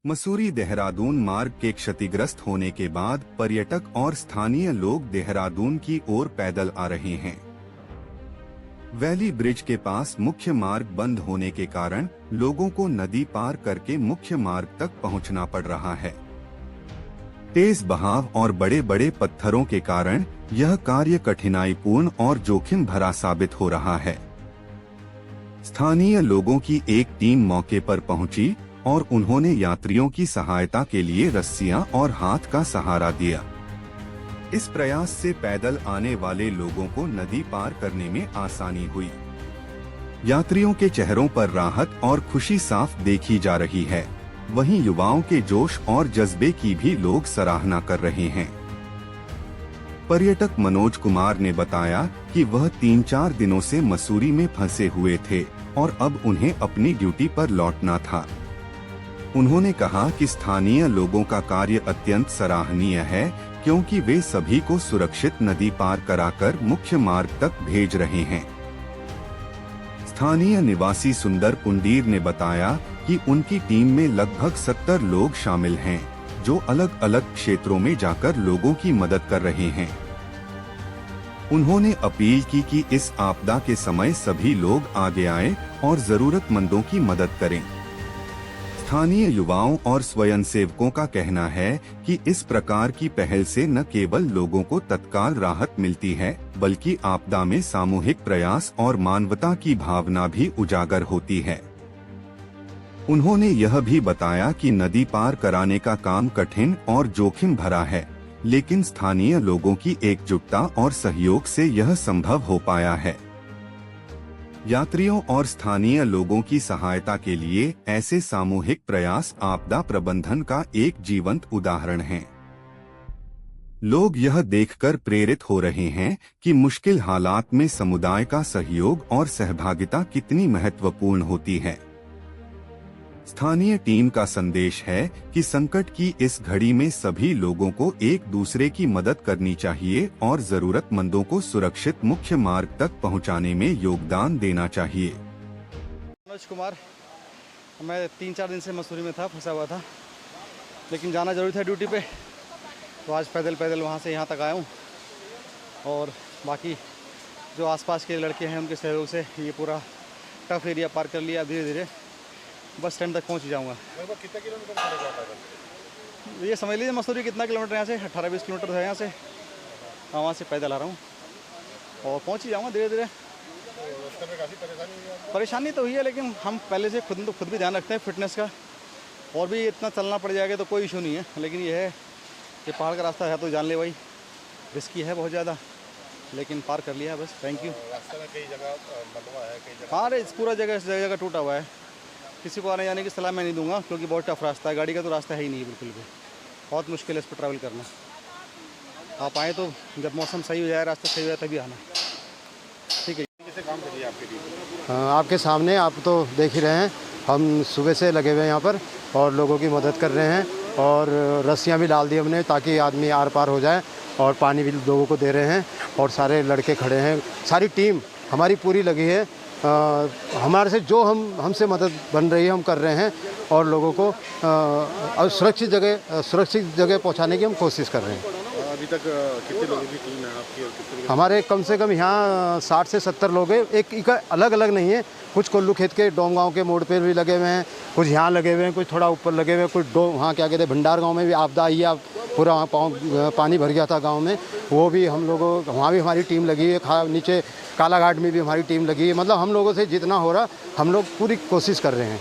मसूरी देहरादून मार्ग के क्षतिग्रस्त होने के बाद पर्यटक और स्थानीय लोग देहरादून की ओर पैदल आ रहे हैं। वैली ब्रिज के पास मुख्य मार्ग बंद होने के कारण लोगों को नदी पार करके मुख्य मार्ग तक पहुंचना पड़ रहा है। तेज बहाव और बड़े बड़े पत्थरों के कारण यह कार्य कठिनाईपूर्ण और जोखिम भरा साबित हो रहा है। स्थानीय लोगों की एक टीम मौके पर पहुंची और उन्होंने यात्रियों की सहायता के लिए रस्सियां और हाथ का सहारा दिया। इस प्रयास से पैदल आने वाले लोगों को नदी पार करने में आसानी हुई। यात्रियों के चेहरों पर राहत और खुशी साफ देखी जा रही है। वहीं युवाओं के जोश और जज्बे की भी लोग सराहना कर रहे हैं। पर्यटक मनोज कुमार ने बताया कि वह 3-4 दिनों से मसूरी में फंसे हुए थे और अब उन्हें अपनी ड्यूटी पर लौटना था। उन्होंने कहा कि स्थानीय लोगों का कार्य अत्यंत सराहनीय है, क्योंकि वे सभी को सुरक्षित नदी पार कराकर मुख्य मार्ग तक भेज रहे हैं। स्थानीय निवासी सुंदर पुंडीर ने बताया कि उनकी टीम में लगभग 70 लोग शामिल हैं, जो अलग अलग क्षेत्रों में जाकर लोगों की मदद कर रहे हैं। उन्होंने अपील की कि इस आपदा के समय सभी लोग आगे आएं और जरूरतमंदों की मदद करें। स्थानीय युवाओं और स्वयंसेवकों का कहना है कि इस प्रकार की पहल से न केवल लोगों को तत्काल राहत मिलती है, बल्कि आपदा में सामूहिक प्रयास और मानवता की भावना भी उजागर होती है। उन्होंने यह भी बताया कि नदी पार कराने का काम कठिन और जोखिम भरा है, लेकिन स्थानीय लोगों की एकजुटता और सहयोग से यह संभव हो पाया है। यात्रियों और स्थानीय लोगों की सहायता के लिए ऐसे सामूहिक प्रयास आपदा प्रबंधन का एक जीवंत उदाहरण हैं। लोग यह देखकर प्रेरित हो रहे हैं कि मुश्किल हालात में समुदाय का सहयोग और सहभागिता कितनी महत्वपूर्ण होती है। स्थानीय टीम का संदेश है कि संकट की इस घड़ी में सभी लोगों को एक दूसरे की मदद करनी चाहिए और जरूरतमंदों को सुरक्षित मुख्य मार्ग तक पहुंचाने में योगदान देना चाहिए। मनोज कुमार, मैं 3-4 दिन से मसूरी में था, फंसा हुआ था, लेकिन जाना जरूरी था ड्यूटी पे, तो आज पैदल पैदल वहाँ से यहाँ तक आया हूँ। और बाकी जो आसपास के लड़के हैं उनके सहयोग से ये पूरा टफ एरिया पार कर लिया। धीरे धीरे बस स्टैंड तक पहुंच जाऊंगा। लगभग कितने किलोमीटर चलेगा पैदल? ये समझ लीजिए मसूरी कितना किलोमीटर यहाँ से 18-20 किलोमीटर है यहाँ से। वहाँ से पैदल आ रहा हूँ और पहुंच ही जाऊँगा धीरे धीरे। रास्ते में काफ़ी परेशानी हुई है? परेशानी तो हुई है, लेकिन हम पहले से खुद भी ध्यान रखते हैं फिटनेस का, और भी इतना चलना पड़ जाएगा तो कोई इशू नहीं है। लेकिन ये है कि पहाड़ का रास्ता है तो जानलेवा ही रिस्की है बहुत ज़्यादा, लेकिन पार कर लिया बस। Thank you. रास्ते में कई जगह मलबा है, कई जगह हाँ रे, पूरा जगह टूटा हुआ है। किसी को आने जाने की सलाह मैं नहीं दूंगा, क्योंकि बहुत टफ रास्ता है। गाड़ी का तो रास्ता है ही नहीं है बिल्कुल भी, बहुत मुश्किल है इस पर ट्रैवल करना। आप आए तो जब मौसम सही हो जाए, रास्ता सही हो जाए तभी आना, ठीक है। कैसे काम कर रही है आपकी टीम? आपके सामने आप तो देख ही रहे हैं, हम सुबह से लगे हुए हैं यहाँ पर और लोगों की मदद कर रहे हैं, और रस्सियाँ भी डाल दी हमने ताकि आदमी आर पार हो जाए, और पानी भी लोगों को दे रहे हैं, और सारे लड़के खड़े हैं। सारी टीम हमारी पूरी लगी है। हमारे से जो हमसे मदद बन रही है हम कर रहे हैं, और लोगों को सुरक्षित जगह पहुंचाने की हम कोशिश कर रहे हैं। अभी तक कितने लोगों की टीम है आपकी और कितने लोग? हमारे कम से कम यहाँ 60 से 70 लोग हैं। एक अलग अलग नहीं है, कुछ कोल्लू खेत के डोम गाँव के मोड़ पे भी लगे हुए हैं, कुछ यहाँ लगे हुए हैं, कुछ थोड़ा ऊपर लगे हुए हैं, कुछ वहाँ क्या कहते हैं भंडार गाँव में भी आपदा आई है, पूरा वहाँ पानी भर गया था गाँव में, वो भी हम लोगों वहाँ भी हमारी टीम लगी है। नीचे कालाघाट में भी हमारी टीम लगी है। मतलब हम लोगों से जितना हो रहा हम लोग पूरी कोशिश कर रहे हैं।